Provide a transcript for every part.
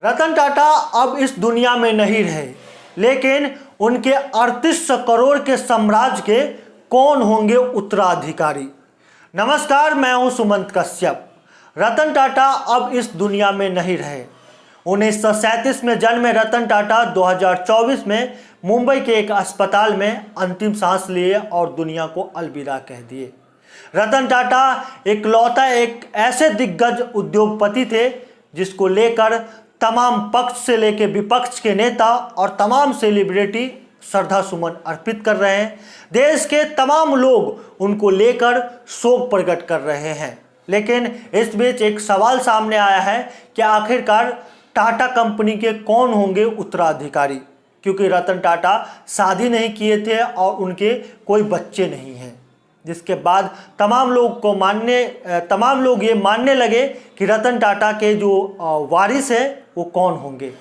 रतन टाटा अब इस दुनिया में नहीं रहे, लेकिन उनके 38 करोड़ के साम्राज्य के कौन होंगे उत्तराधिकारी। नमस्कार, मैं हूं सुमंत कश्यप। रतन टाटा अब इस दुनिया में नहीं रहे। 1937 में जन्मे रतन टाटा 2024 में मुंबई के एक अस्पताल में अंतिम सांस लिए और दुनिया को अलविदा कह दिए। रतन टाटा इकलौता एक ऐसे दिग्गज उद्योगपति थे जिसको लेकर तमाम पक्ष से लेकर विपक्ष के नेता और तमाम सेलिब्रिटी श्रद्धा सुमन अर्पित कर रहे हैं। देश के तमाम लोग उनको लेकर शोक प्रकट कर रहे हैं। लेकिन इस बीच एक सवाल सामने आया है कि आखिरकार टाटा कंपनी के कौन होंगे उत्तराधिकारी, क्योंकि रतन टाटा शादी नहीं किए थे और उनके कोई बच्चे नहीं हैं। जिसके बाद तमाम लोग ये मानने लगे कि रतन टाटा के जो वारिस है वो कौन होंगे।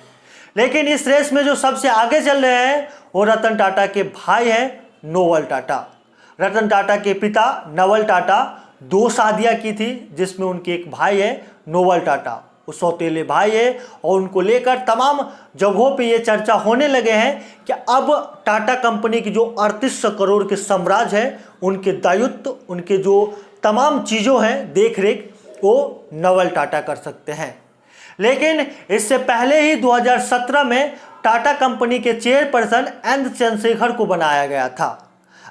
लेकिन इस रेस में जो सबसे आगे चल रहे हैं वो रतन टाटा के भाई हैं नोबल टाटा। रतन टाटा के पिता नवल टाटा 2 शादियां की थी, जिसमें उनके एक भाई है नोबल टाटा, वो सौतेले भाई है। और उनको लेकर तमाम जगहों पे ये चर्चा होने लगे हैं कि अब टाटा कंपनी की जो 38 करोड़ के साम्राज्य है उनके दायित्व, उनके जो तमाम चीज़ों हैं देख रेख, वो नवल टाटा कर सकते हैं। लेकिन इससे पहले ही 2017 में टाटा कंपनी के चेयरपर्सन एन चंद्रशेखर को बनाया गया था।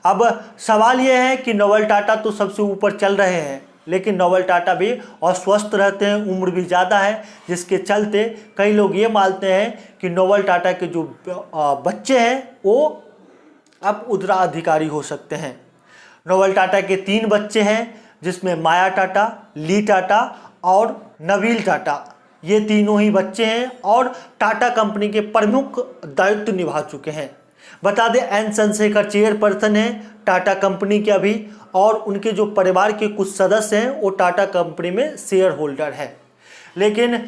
अब सवाल यह है कि नवल टाटा तो सबसे ऊपर चल रहे हैं, लेकिन नवल टाटा भी अस्वस्थ रहते हैं, उम्र भी ज़्यादा है, जिसके चलते कई लोग ये मानते हैं कि नवल टाटा के जो बच्चे हैं वो अब उत्तराधिकारी हो सकते हैं। नवल टाटा के 3 बच्चे हैं, जिसमें माया टाटा, ली टाटा और नवील टाटा, ये तीनों ही बच्चे हैं और टाटा कंपनी के प्रमुख दायित्व निभा चुके हैं। बता दें, एन चंद्रशेखर चेयरपर्सन हैं टाटा कंपनी के अभी, और उनके जो परिवार के कुछ सदस्य हैं वो टाटा कंपनी में शेयर होल्डर हैं। लेकिन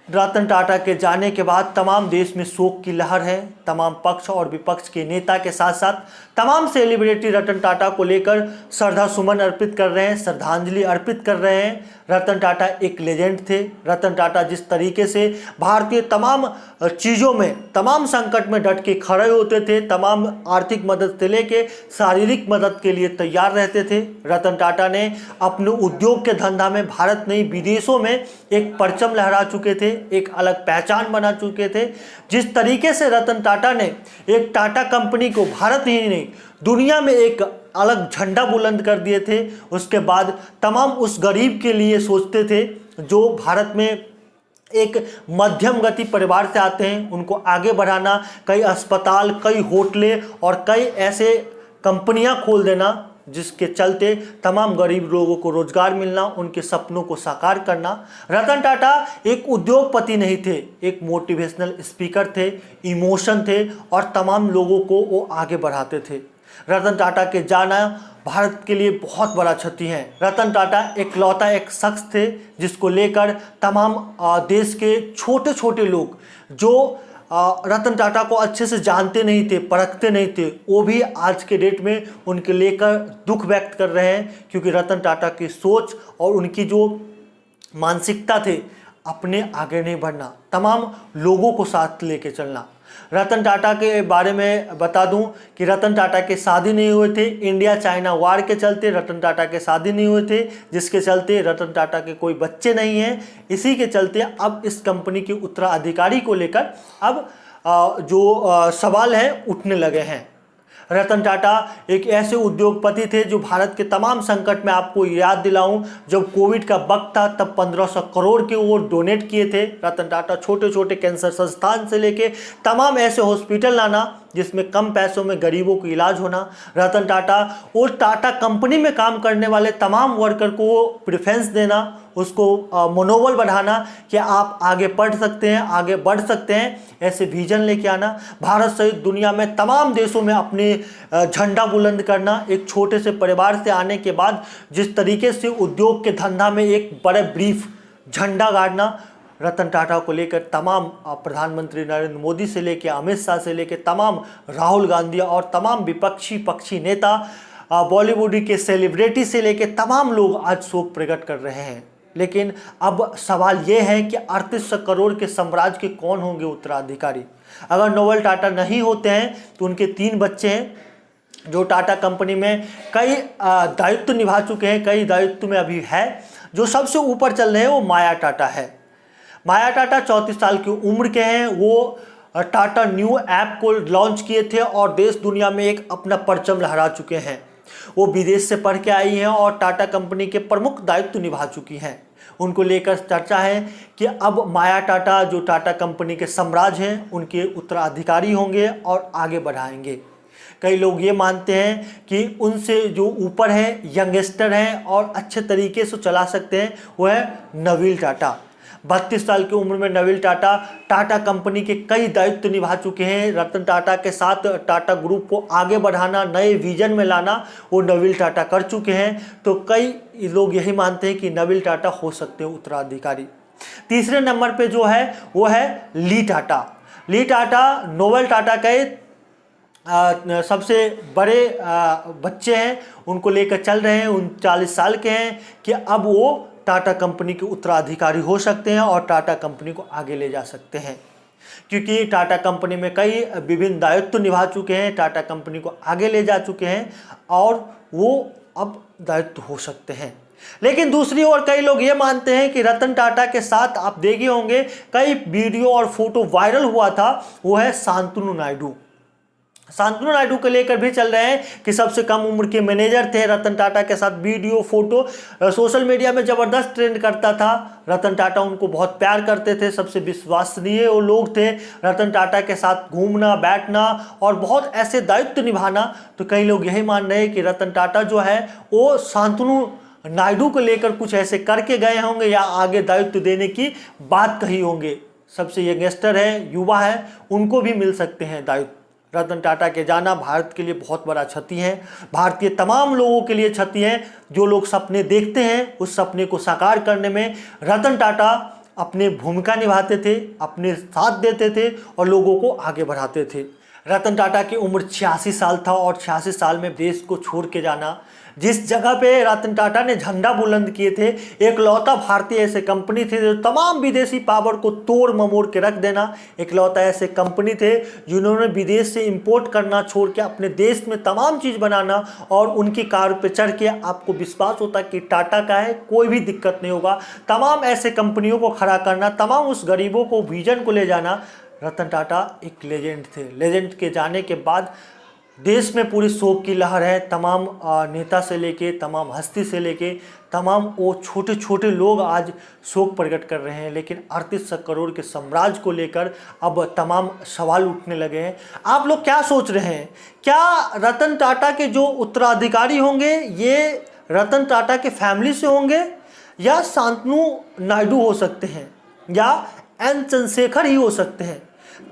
रतन टाटा के जाने के बाद तमाम देश में शोक की लहर है। तमाम पक्ष और विपक्ष के नेता के साथ साथ तमाम सेलिब्रिटी रतन टाटा को लेकर श्रद्धा सुमन अर्पित कर रहे हैं, श्रद्धांजलि अर्पित कर रहे हैं। रतन टाटा एक लेजेंड थे। रतन टाटा जिस तरीके से भारतीय तमाम चीज़ों में, तमाम संकट में डट के खड़े होते थे, तमाम आर्थिक मदद से लेके शारीरिक मदद के लिए तैयार रहते थे। रतन टाटा ने अपने उद्योग के धंधा में भारत नहीं विदेशों में एक परचम लहरा चुके थे, एक अलग पहचान बना चुके थे। जिस तरीके से रतन टाटा ने एक टाटा कंपनी को भारत ही नहीं दुनिया में एक अलग झंडा बुलंद कर दिए थे, उसके बाद तमाम उस गरीब के लिए सोचते थे जो भारत में एक मध्यम गति परिवार से आते हैं, उनको आगे बढ़ाना, कई अस्पताल, कई होटलें और कई ऐसे कंपनियां खोल देना जिसके चलते तमाम गरीब लोगों को रोजगार मिलना, उनके सपनों को साकार करना। रतन टाटा एक उद्योगपति नहीं थे, एक मोटिवेशनल स्पीकर थे, इमोशन थे और तमाम लोगों को वो आगे बढ़ाते थे। रतन टाटा के जाना भारत के लिए बहुत बड़ा क्षति है। रतन टाटा इकलौता एक शख्स थे जिसको लेकर तमाम देश के छोटे छोटे लोग जो रतन टाटा को अच्छे से जानते नहीं थे, परखते नहीं थे, वो भी आज के डेट में उनके लेकर दुख व्यक्त कर रहे हैं, क्योंकि रतन टाटा की सोच और उनकी जो मानसिकता थे, अपने आगे नहीं बढ़ना, तमाम लोगों को साथ लेके चलना। रतन टाटा के बारे में बता दूं कि रतन टाटा के शादी नहीं हुए थे। इंडिया चाइना वार के चलते रतन टाटा के शादी नहीं हुए थे, जिसके चलते रतन टाटा के कोई बच्चे नहीं हैं। इसी के चलते अब इस कंपनी के उत्तराधिकारी को लेकर अब जो सवाल हैं उठने लगे हैं। रतन टाटा एक ऐसे उद्योगपति थे जो भारत के तमाम संकट में, आपको याद दिलाऊं, जब कोविड का वक्त था तब 1500 करोड़ के वो डोनेट किए थे। रतन टाटा छोटे छोटे कैंसर संस्थान से लेके तमाम ऐसे हॉस्पिटल लाना जिसमें कम पैसों में गरीबों को इलाज होना। रतन टाटा और टाटा कंपनी में काम करने वाले तमाम वर्कर को प्रेफरेंस देना, उसको मनोबल बढ़ाना कि आप आगे पढ़ सकते हैं, आगे बढ़ सकते हैं, ऐसे विजन लेके आना। भारत सहित दुनिया में तमाम देशों में अपने झंडा बुलंद करना। एक छोटे से परिवार से आने के बाद जिस तरीके से उद्योग के धंधा में एक बड़े ब्रीफ झंडा गाड़ना, रतन टाटा को लेकर तमाम प्रधानमंत्री नरेंद्र मोदी से लेकर अमित शाह से लेकर तमाम राहुल गांधी और तमाम विपक्षी पक्षी नेता, बॉलीवुड के सेलिब्रिटी से लेकर तमाम लोग आज शोक प्रकट कर रहे हैं। लेकिन अब सवाल ये है कि 3800 करोड़ के साम्राज्य के कौन होंगे उत्तराधिकारी। अगर नोबल टाटा नहीं होते हैं तो उनके 3 बच्चे हैं जो टाटा कंपनी में कई दायित्व निभा चुके हैं, कई दायित्व में अभी है। जो सबसे ऊपर चल रहे हैं वो माया टाटा है। माया टाटा 34 साल की उम्र के हैं। वो टाटा न्यू ऐप को लॉन्च किए थे और देश दुनिया में एक अपना परचम लहरा चुके हैं। वो विदेश से पढ़ के आई हैं और टाटा कंपनी के प्रमुख दायित्व निभा चुकी हैं। उनको लेकर चर्चा है कि अब माया टाटा जो टाटा कंपनी के साम्राज्य हैं उनके उत्तराधिकारी होंगे और आगे बढ़ाएंगे। कई लोग ये मानते हैं कि उनसे जो ऊपर है, यंगस्टर हैं और अच्छे तरीके से चला सकते हैं, वो है नवील टाटा। 32 साल की उम्र में नवील टाटा टाटा कंपनी के कई दायित्व निभा चुके हैं। रतन टाटा के साथ टाटा ग्रुप को आगे बढ़ाना, नए विजन में लाना वो नवील टाटा कर चुके हैं। तो कई लोग यही मानते हैं कि नवील टाटा हो सकते हैं उत्तराधिकारी। तीसरे नंबर पे जो है वो है ली टाटा। ली टाटा नोबल टाटा के सबसे बड़े बच्चे हैं, उनको लेकर चल रहे हैं। 39 साल के हैं कि अब वो टाटा कंपनी के उत्तराधिकारी हो सकते हैं और टाटा कंपनी को आगे ले जा सकते हैं, क्योंकि टाटा कंपनी में कई विभिन्न दायित्व निभा चुके हैं, टाटा कंपनी को आगे ले जा चुके हैं और वो अब दायित्व हो सकते हैं। लेकिन दूसरी ओर कई लोग ये मानते हैं कि रतन टाटा के साथ आप देखे होंगे कई वीडियो और फोटो वायरल हुआ था, वो है शांतनु नायडू। शांतनु नायडू को लेकर भी चल रहे हैं कि सबसे कम उम्र के मैनेजर थे। रतन टाटा के साथ वीडियो फोटो सोशल मीडिया में ज़बरदस्त ट्रेंड करता था। रतन टाटा उनको बहुत प्यार करते थे, सबसे विश्वसनीय वो लोग थे। रतन टाटा के साथ घूमना बैठना और बहुत ऐसे दायित्व निभाना। तो कई लोग यही मान रहे हैं कि रतन टाटा जो है वो शांतनु नायडू को लेकर कुछ ऐसे करके गए होंगे या आगे दायित्व देने की बात कही होंगे। सबसे यंगस्टर है, युवा है, उनको भी मिल सकते हैं दायित्व। रतन टाटा के जाना भारत के लिए बहुत बड़ा क्षति है, भारतीय तमाम लोगों के लिए क्षति है। जो लोग सपने देखते हैं उस सपने को साकार करने में रतन टाटा अपनी भूमिका निभाते थे, अपने साथ देते थे और लोगों को आगे बढ़ाते थे। रतन टाटा की उम्र 86 साल था और 86 साल में देश को छोड़ के जाना। जिस जगह पे रतन टाटा ने झंडा बुलंद किए थे, एकलौता भारतीय ऐसे कंपनी थे जो तमाम विदेशी पावर को तोड़ ममोड़ के रख देना। एकलौता ऐसे कंपनी थे जिन्होंने विदेश से इंपोर्ट करना छोड़ के अपने देश में तमाम चीज़ बनाना और उनकी कार पे चढ़ के आपको विश्वास होता कि टाटा का है, कोई भी दिक्कत नहीं होगा। तमाम ऐसे कंपनियों को खड़ा करना, तमाम उस गरीबों को विजन को ले जाना। रतन टाटा एक लेजेंड थे। लेजेंड के जाने के बाद देश में पूरी शोक की लहर है। तमाम नेता से लेके, तमाम हस्ती से लेके, तमाम वो छोटे छोटे लोग आज शोक प्रकट कर रहे हैं। लेकिन 3800 करोड़ के साम्राज्य को लेकर अब तमाम सवाल उठने लगे हैं। आप लोग क्या सोच रहे हैं? क्या रतन टाटा के जो उत्तराधिकारी होंगे ये रतन टाटा के फैमिली से होंगे या शांतनु नायडू हो सकते हैं या एन चंद्रशेखर ही हो सकते हैं?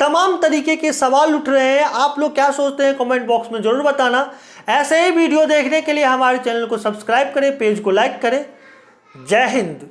तमाम तरीके के सवाल उठ रहे हैं। आप लोग क्या सोचते हैं कमेंट बॉक्स में ज़रूर बताना। ऐसे ही वीडियो देखने के लिए हमारे चैनल को सब्सक्राइब करें, पेज को लाइक करें। जय हिंद।